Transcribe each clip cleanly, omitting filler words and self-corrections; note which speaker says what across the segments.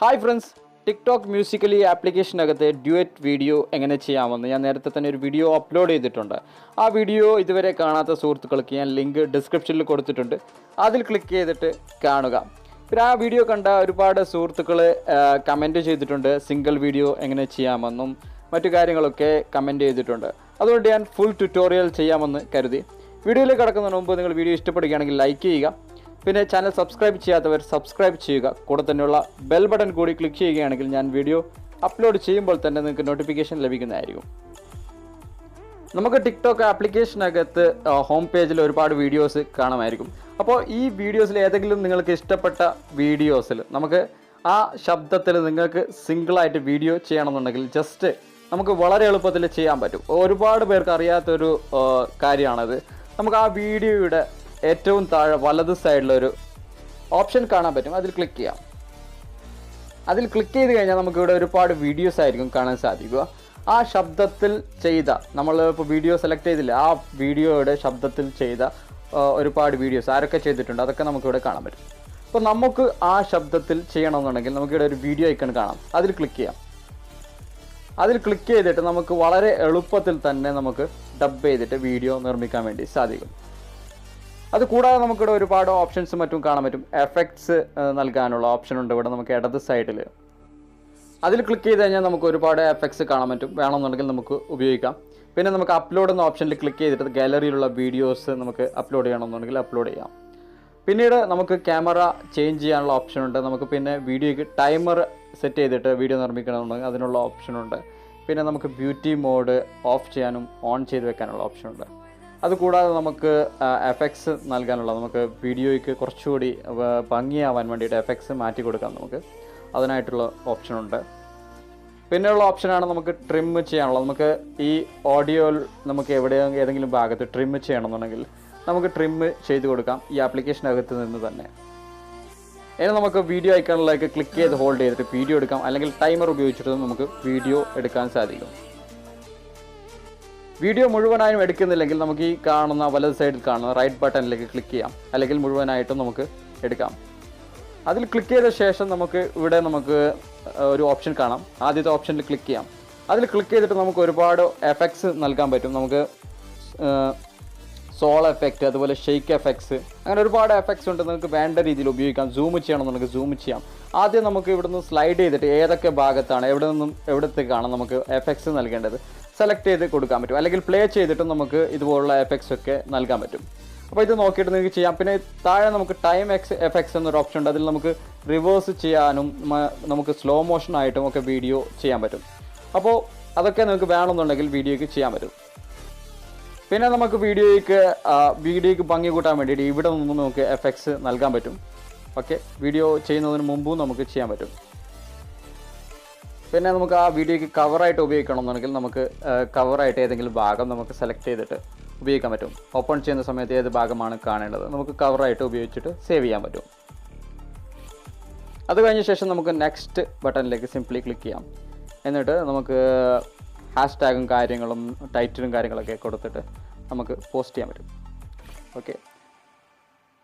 Speaker 1: Hi friends, TikTok Musically ആപ്ലിക്കേഷനകത്ത് duet video എങ്ങനെ ചെയ്യാമെന്ന് ഞാൻ നേരത്തെ തന്നെ ഒരു വീഡിയോ അപ്ലോഡ് ചെയ്തിട്ടുണ്ട്. ആ വീഡിയോ ഇതുവരെ കാണാത്ത സുഹൃത്തുക്കൾക്ക് ഞാൻ ലിങ്ക് ഡിസ്ക്രിപ്ഷനിൽ കൊടുത്തിട്ടുണ്ട്. അതിൽ ക്ലിക്ക് ചെയ്തിട്ട് കാണുക. പിന്നെ ആ വീഡിയോ കണ്ട ഒരുപാട് സുഹൃത്തുക്കൾ കമൻറ്റ് ചെയ്തിട്ടുണ്ട്, സിംഗിൾ വീഡിയോ എങ്ങനെ ചെയ്യാമെന്നും മറ്റു കാര്യങ്ങളൊക്കെ കമൻറ്റ് ചെയ്തിട്ടുണ്ട്. അതുകൊണ്ട് ഞാൻ ഫുൾ ട്യൂട്ടോറിയൽ ചെയ്യാമെന്ന് കരുതി. വീഡിയോയിലേക്ക് കടക്കുന്നതിന് മുമ്പ് നിങ്ങൾ വീഡിയോ ഇഷ്ടപ്പെടുകയാണെങ്കിൽ ലൈക്ക് ചെയ്യുക. പിന്നെ ചാനൽ സബ്സ്ക്രൈബ് ചെയ്യാത്തവർ സബ്സ്ക്രൈബ് ചെയ്യുക. കൂടെ തന്നെയുള്ള ബെൽ ബട്ടൺ കൂടി ക്ലിക്ക് ചെയ്യുകയാണെങ്കിൽ ഞാൻ വീഡിയോ അപ്ലോഡ് ചെയ്യുമ്പോൾ തന്നെ നിങ്ങൾക്ക് നോട്ടിഫിക്കേഷൻ ലഭിക്കുന്നതായിരിക്കും. നമുക്ക് ടിക്ടോക്ക് ആപ്ലിക്കേഷനകത്ത് ഹോം പേജിൽ ഒരുപാട് വീഡിയോസ് കാണാമായിരിക്കും. അപ്പോൾ ഈ വീഡിയോസിൽ ഏതെങ്കിലും നിങ്ങൾക്ക് ഇഷ്ടപ്പെട്ട വീഡിയോസിൽ നമുക്ക് ആ ശബ്ദത്തിൽ നിങ്ങൾക്ക് സിംഗിളായിട്ട് വീഡിയോ ചെയ്യണമെന്നുണ്ടെങ്കിൽ ജസ്റ്റ് നമുക്ക് വളരെ എളുപ്പത്തിൽ ചെയ്യാൻ പറ്റും. ഒരുപാട് പേർക്ക് അറിയാത്തൊരു കാര്യമാണത്. നമുക്ക് ആ വീഡിയോയുടെ ഏറ്റവും താഴെ വലത് സൈഡിലൊരു ഓപ്ഷൻ കാണാൻ പറ്റും. അതിൽ ക്ലിക്ക് ചെയ്യാം. അതിൽ ക്ലിക്ക് ചെയ്ത് കഴിഞ്ഞാൽ നമുക്കിവിടെ ഒരുപാട് വീഡിയോസ് ആയിരിക്കും കാണാൻ സാധിക്കുക. ആ ശബ്ദത്തിൽ ചെയ്ത, നമ്മൾ ഇപ്പോൾ വീഡിയോ സെലക്ട് ചെയ്തില്ല, ആ വീഡിയോയുടെ ശബ്ദത്തിൽ ചെയ്ത ഒരുപാട് വീഡിയോസ് ആരൊക്കെ ചെയ്തിട്ടുണ്ട് അതൊക്കെ നമുക്കിവിടെ കാണാൻ പറ്റും. അപ്പോൾ നമുക്ക് ആ ശബ്ദത്തിൽ ചെയ്യണമെന്നുണ്ടെങ്കിൽ നമുക്കിവിടെ ഒരു വീഡിയോ ഐക്കൺ കാണാം. അതിൽ ക്ലിക്ക് ചെയ്യാം. അതിൽ ക്ലിക്ക് ചെയ്തിട്ട് നമുക്ക് വളരെ എളുപ്പത്തിൽ തന്നെ നമുക്ക് ഡബ് ചെയ്തിട്ട് വീഡിയോ നിർമ്മിക്കാൻ വേണ്ടി സാധിക്കും. അതുകൂടാതെ നമുക്കിവിടെ ഒരുപാട് ഓപ്ഷൻസ് മറ്റും കാണാൻ പറ്റും. എഫക്ട്സ് നൽകാനുള്ള ഓപ്ഷൻ ഉണ്ട് ഇവിടെ നമുക്ക് ഇടത് സൈഡിൽ. അതിൽ ക്ലിക്ക് ചെയ്ത് കഴിഞ്ഞാൽ നമുക്ക് ഒരുപാട് എഫക്ട്സ് കാണാൻ പറ്റും. വേണമെന്നുണ്ടെങ്കിൽ നമുക്ക് ഉപയോഗിക്കാം. പിന്നെ നമുക്ക് അപ്ലോഡ് എന്ന ഓപ്ഷനിൽ ക്ലിക്ക് ചെയ്തിട്ട് ഗാലറിയിലുള്ള വീഡിയോസ് നമുക്ക് അപ്ലോഡ് ചെയ്യണമെന്നുണ്ടെങ്കിൽ അപ്ലോഡ് ചെയ്യാം. പിന്നീട് നമുക്ക് ക്യാമറ ചേഞ്ച് ചെയ്യാനുള്ള ഓപ്ഷൻ ഉണ്ട്. നമുക്ക് പിന്നെ വീഡിയോയ്ക്ക് ടൈമർ സെറ്റ് ചെയ്തിട്ട് വീഡിയോ നിർമ്മിക്കണമെന്നുണ്ടെങ്കിൽ അതിനുള്ള ഓപ്ഷനുണ്ട്. പിന്നെ നമുക്ക് ബ്യൂട്ടി മോഡ് ഓഫ് ചെയ്യാനും ഓൺ ചെയ്ത് വെക്കാനുള്ള ഓപ്ഷനുണ്ട്. അതുകൂടാതെ നമുക്ക് എഫക്ട്സ് നൽകാനുള്ള, നമുക്ക് വീഡിയോയ്ക്ക് കുറച്ചുകൂടി ഭംഗിയാവാൻ വേണ്ടിയിട്ട് എഫക്ട്സ് മാറ്റി കൊടുക്കാം. നമുക്ക് അതിനായിട്ടുള്ള ഓപ്ഷനുണ്ട്. പിന്നെയുള്ള ഓപ്ഷനാണ് നമുക്ക് ട്രിം ചെയ്യാനുള്ളത്. നമുക്ക് ഈ ഓഡിയോയിൽ നമുക്ക് ഏതെങ്കിലും ഭാഗത്ത് ട്രിം ചെയ്യണമെന്നുണ്ടെങ്കിൽ നമുക്ക് ട്രിം ചെയ്ത് കൊടുക്കാം ഈ ആപ്ലിക്കേഷനകത്ത് നിന്ന് തന്നെ. ഇനി നമുക്ക് വീഡിയോ ഐക്കണിലേക്ക് ക്ലിക്ക് ചെയ്ത് ഹോൾഡ് ചെയ്തിട്ട് വീഡിയോ എടുക്കാം. അല്ലെങ്കിൽ ടൈമർ ഉപയോഗിച്ചിട്ട് നമുക്ക് വീഡിയോ എടുക്കാൻ സാധിക്കും. വീഡിയോ മുഴുവനായും എടുക്കുന്നില്ലെങ്കിൽ നമുക്ക് ഈ കാണുന്ന വലത് സൈഡിൽ കാണുന്ന റൈറ്റ് ബട്ടണിലേക്ക് ക്ലിക്ക് ചെയ്യാം. അല്ലെങ്കിൽ മുഴുവനായിട്ടും നമുക്ക് എടുക്കാം. അതിൽ ക്ലിക്ക് ചെയ്ത ശേഷം നമുക്ക് ഇവിടെ നമുക്ക് ഒരു ഓപ്ഷൻ കാണാം. ആദ്യത്തെ ഓപ്ഷനിൽ ക്ലിക്ക് ചെയ്യാം. അതിൽ ക്ലിക്ക് ചെയ്തിട്ട് നമുക്ക് ഒരുപാട് എഫക്ട്സ് നൽകാൻ പറ്റും. നമുക്ക് സോൾ എഫക്റ്റ്, അതുപോലെ ഷെയ്ക്ക് എഫക്ട്സ്, അങ്ങനെ ഒരുപാട് എഫക്ട്സ് ഉണ്ട്. നമുക്ക് വേണ്ട രീതിയിൽ ഉപയോഗിക്കാം. സൂം ചെയ്യണമെന്നുണ്ടെങ്കിൽ സൂം ചെയ്യാം. ആദ്യം നമുക്ക് ഇവിടുന്ന് സ്ലൈഡ് ചെയ്തിട്ട് ഏതൊക്കെ ഭാഗത്താണ് എവിടത്തേക്കാണ് നമുക്ക് എഫക്ട്സ് നൽകേണ്ടത് സെലക്ട് ചെയ്ത് കൊടുക്കാൻ പറ്റും. അല്ലെങ്കിൽ പ്ലേ ചെയ്തിട്ട് നമുക്ക് ഇതുപോലുള്ള എഫക്ട്സ് ഒക്കെ നൽകാൻ പറ്റും. അപ്പോൾ ഇത് നോക്കിയിട്ട് നിങ്ങൾക്ക് ചെയ്യാം. പിന്നെ താഴെ നമുക്ക് ടൈം എഫക്ട്സ് എന്നൊരു ഓപ്ഷൻ ഉണ്ട്. അതിൽ നമുക്ക് റിവേഴ്സ് ചെയ്യാനും നമുക്ക് സ്ലോ മോഷൻ ആയിട്ടും ഒക്കെ വീഡിയോ ചെയ്യാൻ പറ്റും. അപ്പോൾ അതൊക്കെ നിങ്ങൾക്ക് വേണമെന്നുണ്ടെങ്കിൽ വീഡിയോയ്ക്ക് ചെയ്യാൻ പറ്റും. പിന്നെ നമുക്ക് വീഡിയോയ്ക്ക് ഭംഗി കൂട്ടാൻ വേണ്ടിയിട്ട് ഇവിടെ നിന്നും നമുക്ക് എഫക്ട്സ് നൽകാൻ പറ്റും. ഓക്കെ, വീഡിയോ ചെയ്യുന്നതിന് മുമ്പും നമുക്ക് ചെയ്യാൻ പറ്റും. പിന്നെ നമുക്ക് ആ വീഡിയോയ്ക്ക് കവറായിട്ട് ഉപയോഗിക്കണമെന്നുണ്ടെങ്കിൽ നമുക്ക് കവറായിട്ട് ഏതെങ്കിലും ഭാഗം നമുക്ക് സെലക്ട് ചെയ്തിട്ട് ഉപയോഗിക്കാൻ പറ്റും. ഓപ്പൺ ചെയ്യുന്ന സമയത്ത് ഏത് ഭാഗമാണ് കാണേണ്ടത് നമുക്ക് കവറായിട്ട് ഉപയോഗിച്ചിട്ട് സേവ് ചെയ്യാൻ പറ്റും. അത് കഴിഞ്ഞ ശേഷം നമുക്ക് നെക്സ്റ്റ് ബട്ടണിലേക്ക് സിംപ്ലി ക്ലിക്ക് ചെയ്യാം. എന്നിട്ട് നമുക്ക് ഹാഷ്ടാഗും കാര്യങ്ങളും ടൈറ്റിലും കാര്യങ്ങളൊക്കെ കൊടുത്തിട്ട് നമുക്ക് പോസ്റ്റ് ചെയ്യാൻ പറ്റും. ഓക്കെ,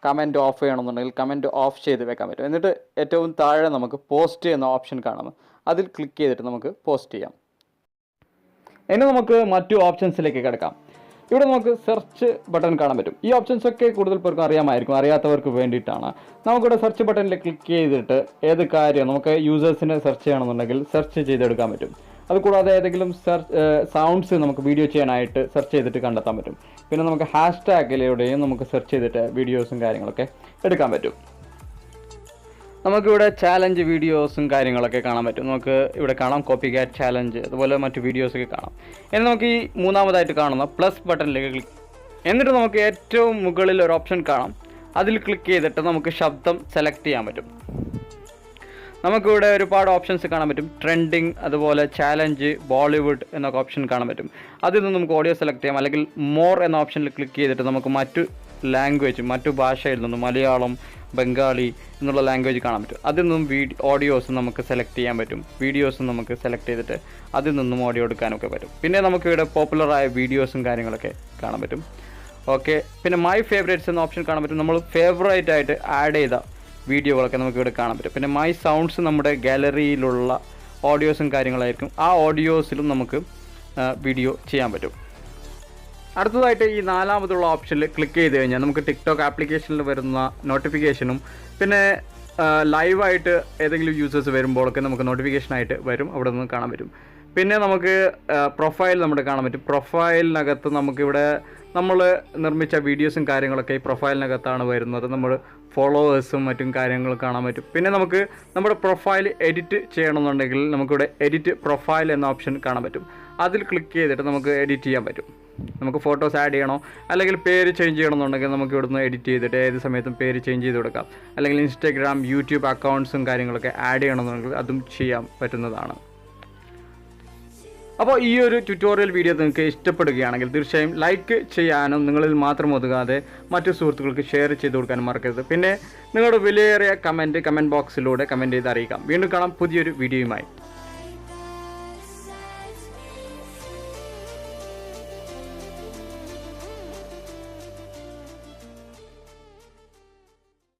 Speaker 1: കമൻറ്റ് ഓഫ് ചെയ്യണമെന്നുണ്ടെങ്കിൽ കമൻറ്റ് ഓഫ് ചെയ്ത് വെക്കാൻ പറ്റും. എന്നിട്ട് ഏറ്റവും താഴെ നമുക്ക് പോസ്റ്റ് എന്ന ഓപ്ഷൻ കാണാം. അതിൽ ക്ലിക്ക് ചെയ്തിട്ട് നമുക്ക് പോസ്റ്റ് ചെയ്യാം. ഇനി നമുക്ക് മറ്റു ഓപ്ഷൻസിലേക്ക് കിടക്കാം. ഇവിടെ നമുക്ക് സെർച്ച് ബട്ടൺ കാണാൻ പറ്റും. ഈ ഓപ്ഷൻസ് ഒക്കെ കൂടുതൽ പേർക്കും അറിയാമായിരിക്കും. അറിയാത്തവർക്ക് വേണ്ടിയിട്ടാണ്. നമുക്കിവിടെ സെർച്ച് ബട്ടണിൽ ക്ലിക്ക് ചെയ്തിട്ട് ഏത് കാര്യം നമുക്ക് യൂസേഴ്സിനെ സെർച്ച് ചെയ്യണമെന്നുണ്ടെങ്കിൽ സെർച്ച് ചെയ്തെടുക്കാൻ പറ്റും. അതുകൂടാതെ ഏതെങ്കിലും സൗണ്ട്സ് നമുക്ക് വീഡിയോ ചെയ്യാനായിട്ട് സെർച്ച് ചെയ്തിട്ട് കണ്ടെത്താൻ പറ്റും. പിന്നെ നമുക്ക് ഹാഷ്ടാഗിലൂടെയും നമുക്ക് സെർച്ച് ചെയ്തിട്ട് വീഡിയോസും കാര്യങ്ങളൊക്കെ എടുക്കാൻ പറ്റും. നമുക്കിവിടെ ചാലഞ്ച് വീഡിയോസും കാര്യങ്ങളൊക്കെ കാണാൻ പറ്റും. നമുക്ക് ഇവിടെ കാണാം കോപ്പി ക്യാറ്റ് ചാലഞ്ച്, അതുപോലെ മറ്റു വീഡിയോസൊക്കെ കാണാം. ഇനി നമുക്ക് ഈ മൂന്നാമതായിട്ട് കാണുന്ന പ്ലസ് ബട്ടണിലേക്ക് ക്ലിക്ക്, എന്നിട്ട് നമുക്ക് ഏറ്റവും മുകളിൽ ഒരു ഓപ്ഷൻ കാണാം. അതിൽ ക്ലിക്ക് ചെയ്തിട്ട് നമുക്ക് ശബ്ദം സെലക്ട് ചെയ്യാൻ പറ്റും. നമുക്കിവിടെ ഒരുപാട് ഓപ്ഷൻസ് കാണാൻ പറ്റും. ട്രെൻഡിങ്, അതുപോലെ ചാലഞ്ച്, ബോളിവുഡ് എന്നൊക്കെ ഓപ്ഷൻ കാണാൻ പറ്റും. അതിൽ നിന്ന് നമുക്ക് ഓഡിയോ സെലക്ട് ചെയ്യാം. അല്ലെങ്കിൽ മോർ എന്ന ഓപ്ഷനിൽ ക്ലിക്ക് ചെയ്തിട്ട് നമുക്ക് മറ്റു ലാംഗ്വേജ്, മറ്റു ഭാഷയിൽ നിന്നും മലയാളം, ബംഗാളി എന്നുള്ള ലാംഗ്വേജ് കാണാൻ പറ്റും. അതിൽ നിന്നും ഓഡിയോസ് നമുക്ക് സെലക്ട് ചെയ്യാൻ പറ്റും. വീഡിയോസും നമുക്ക് സെലക്ട് ചെയ്തിട്ട് അതിൽ നിന്നും ഓഡിയോ എടുക്കാനൊക്കെ പറ്റും. പിന്നെ നമുക്കിവിടെ പോപ്പുലറായ വീഡിയോസും കാര്യങ്ങളൊക്കെ കാണാൻ പറ്റും. ഓക്കെ, പിന്നെ മൈ ഫേവറേറ്റ്സ് എന്ന ഓപ്ഷൻ കാണാൻ പറ്റും. നമ്മൾ ഫേവറേറ്റ് ആയിട്ട് ആഡ് ചെയ്ത വീഡിയോകളൊക്കെ നമുക്ക് ഇവിടെ കാണാൻ പറ്റും. പിന്നെ മൈ സൗണ്ട്സ് നമ്മുടെ ഗാലറിയിലുള്ള ഓഡിയോസും കാര്യങ്ങളായിരിക്കും. ആ ഓഡിയോസിലും നമുക്ക് വീഡിയോ ചെയ്യാൻ പറ്റും. അടുത്തതായിട്ട് ഈ നാലാമതുള്ള ഓപ്ഷനിൽ ക്ലിക്ക് ചെയ്ത് കഴിഞ്ഞാൽ നമുക്ക് ടിക്ടോക്ക് ആപ്ലിക്കേഷനിൽ വരുന്ന നോട്ടിഫിക്കേഷനും പിന്നെ ലൈവായിട്ട് ഏതെങ്കിലും യൂസേഴ്സ് വരുമ്പോഴൊക്കെ നമുക്ക് നോട്ടിഫിക്കേഷനായിട്ട് വരും, അവിടെ നിന്ന് കാണാൻ പറ്റും. പിന്നെ നമുക്ക് പ്രൊഫൈൽ നമ്മുടെ കാണാൻ പറ്റും. പ്രൊഫൈലിനകത്ത് നമുക്കിവിടെ നമ്മൾ നിർമ്മിച്ച വീഡിയോസും കാര്യങ്ങളൊക്കെ ഈ പ്രൊഫൈലിനകത്താണ് വരുന്നത്. നമ്മൾ ഫോളോവേഴ്സും മറ്റും കാര്യങ്ങൾ കാണാൻ പറ്റും. പിന്നെ നമുക്ക് നമ്മുടെ പ്രൊഫൈൽ എഡിറ്റ് ചെയ്യണമെന്നുണ്ടെങ്കിൽ നമുക്കിവിടെ എഡിറ്റ് പ്രൊഫൈൽ എന്ന ഓപ്ഷൻ കാണാൻ പറ്റും. അതിൽ ക്ലിക്ക് ചെയ്തിട്ട് നമുക്ക് എഡിറ്റ് ചെയ്യാൻ പറ്റും. നമുക്ക് ഫോട്ടോസ് ആഡ് ചെയ്യണോ അല്ലെങ്കിൽ പേര് ചേഞ്ച് ചെയ്യണമെന്നുണ്ടെങ്കിൽ നമുക്ക് ഇവിടുന്ന് എഡിറ്റ് ചെയ്തിട്ട് ഏത് സമയത്തും പേര് ചേഞ്ച് ചെയ്ത് കൊടുക്കാം. അല്ലെങ്കിൽ ഇൻസ്റ്റാഗ്രാം, യൂട്യൂബ് അക്കൗണ്ട്സും കാര്യങ്ങളൊക്കെ ആഡ് ചെയ്യണമെന്നുണ്ടെങ്കിൽ അതും ചെയ്യാൻ പറ്റുന്നതാണ്. അപ്പോൾ ഈ ഒരു ട്യൂട്ടോറിയൽ വീഡിയോ നിങ്ങൾക്ക് ഇഷ്ടപ്പെടുകയാണെങ്കിൽ തീർച്ചയായും ലൈക്ക് ചെയ്യാനും നിങ്ങളിൽ മാത്രം ഒതുങ്ങാതെ മറ്റു സുഹൃത്തുക്കൾക്ക് ഷെയർ ചെയ്ത് കൊടുക്കാനും മറക്കരുത്. പിന്നെ നിങ്ങളുടെ വിലയേറിയ കമൻറ്റ് ബോക്സിലൂടെ കമൻറ്റ് ചെയ്ത് അറിയിക്കാം. വീണ്ടും കാണാം പുതിയൊരു വീഡിയോയുമായി.